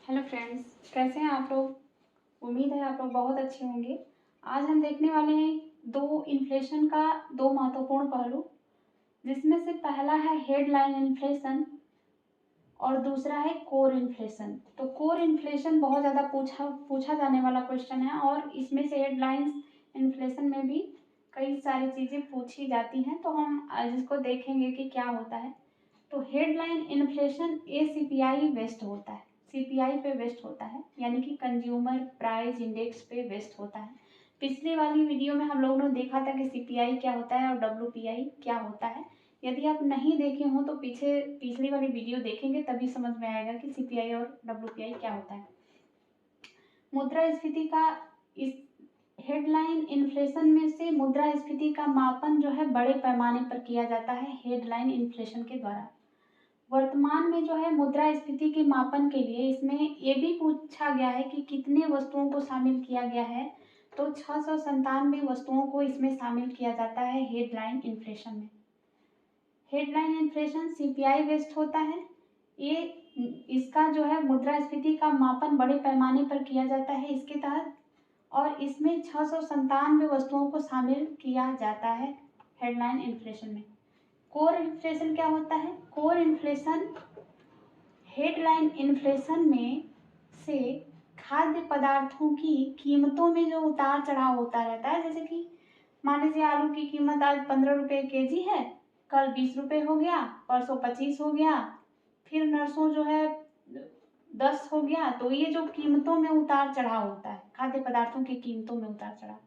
Hello friends, कैसे हैं आप लोग। उम्मीद है आप लोग बहुत अच्छे होंगे। आज हम देखने वाले हैं दो इन्फ्लेशन का दो महत्वपूर्ण पहलू, जिसमें से पहला है हेडलाइन इन्फ्लेशन और दूसरा है कोर इन्फ्लेशन। तो कोर इन्फ्लेशन बहुत ज़्यादा पूछा जाने वाला क्वेश्चन है और इसमें से हेडलाइन इन्फ्लेशन में भी कई सारी चीज़ें पूछी जाती हैं। तो हम आज इसको देखेंगे कि क्या होता है। तो हेडलाइन इन्फ्लेशन ACPI बेस्ड होता है, CPI पे बेस्ड होता है, यानी कि कंज्यूमर प्राइस इंडेक्स पे बेस्ड होता है। पिछली वाली वीडियो में हम लोगों ने देखा था कि CPI क्या होता है और WPI क्या होता है। यदि आप नहीं देखे हों तो पिछली वाली वीडियो देखेंगे तभी समझ में आएगा कि CPI और WPI क्या होता है। मुद्रास्फीति का इस हेडलाइन इन्फ्लेशन में से मुद्रास्फीति का मापन जो है बड़े पैमाने पर किया जाता है हेडलाइन इन्फ्लेशन के द्वारा। वर्तमान में जो है मुद्रास्फीति के मापन के लिए इसमें ये भी पूछा गया है कि कितने वस्तुओं को शामिल किया गया है। तो 697 वस्तुओं को इसमें शामिल किया जाता है हेडलाइन इन्फ्लेशन में। हेडलाइन इन्फ्लेशन CPI बेस्ड होता है। ये इसका जो है मुद्रास्फीति का मापन बड़े पैमाने पर किया जाता है इसके तहत, और इसमें 697 वस्तुओं को शामिल किया जाता है हेडलाइन इन्फ्लेशन में। कोर इन्फ्लेशन क्या होता है? कोर इन्फ्लेशन हेडलाइन इन्फ्लेशन में से खाद्य पदार्थों की कीमतों में जो उतार चढ़ाव होता रहता है, जैसे कि मान लीजिए आलू की कीमत आज 15 रुपये केजी है, कल 20 रुपये हो गया, परसों 25 हो गया, फिर नरसों जो है 10 हो गया। तो ये जो कीमतों में उतार चढ़ाव होता है, खाद्य पदार्थों की कीमतों में उतार चढ़ाव,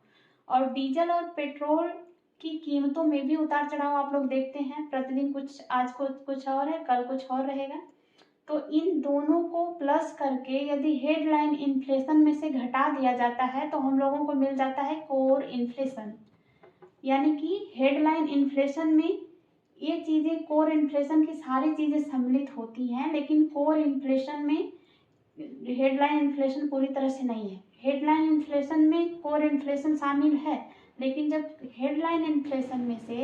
और डीजल और पेट्रोल की कीमतों में भी उतार चढ़ाव आप लोग देखते हैं प्रतिदिन। आज कुछ और है, कल कुछ और रहेगा। तो इन दोनों को प्लस करके यदि हेडलाइन इन्फ्लेशन में से घटा दिया जाता है तो हम लोगों को मिल जाता है कोर इन्फ्लेशन। यानी कि हेडलाइन इन्फ्लेशन में ये चीज़ें, कोर इन्फ्लेशन की सारी चीज़ें सम्मिलित होती हैं, लेकिन कोर इन्फ्लेशन में हेडलाइन इन्फ्लेशन पूरी तरह से नहीं है। हेडलाइन इन्फ्लेशन में कोर इन्फ्लेशन शामिल है, लेकिन जब हेडलाइन इन्फ्लेशन में से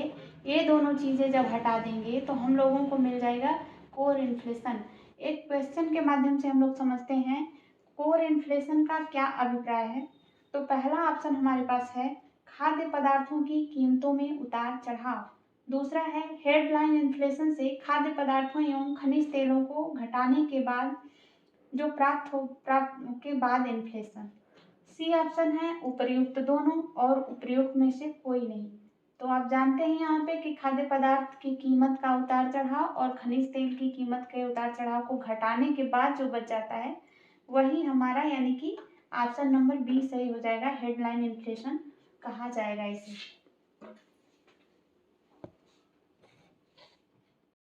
ये दोनों चीज़ें जब हटा देंगे तो हम लोगों को मिल जाएगा कोर इन्फ्लेशन। एक क्वेश्चन के माध्यम से हम लोग समझते हैं कोर इन्फ्लेशन का क्या अभिप्राय है। तो पहला ऑप्शन हमारे पास है खाद्य पदार्थों की कीमतों में उतार चढ़ाव। दूसरा है हेडलाइन इन्फ्लेशन से खाद्य पदार्थों एवं खनिज तेलों को घटाने के बाद जो प्राप्त के बाद इन्फ्लेशन। सी ऑप्शन है उपर्युक्त दोनों और उपर्युक्त में से कोई नहीं। तो आप जानते हैं यहाँ पे कि खाद्य पदार्थ की कीमत का उतार चढ़ाव और खनिज तेल की कीमत के उतार चढ़ाव को घटाने के बाद जो बच जाता है वही हमारा, यानी कि ऑप्शन नंबर B सही हो जाएगा। हेडलाइन इन्फ्लेशन कहा जाएगा इसे।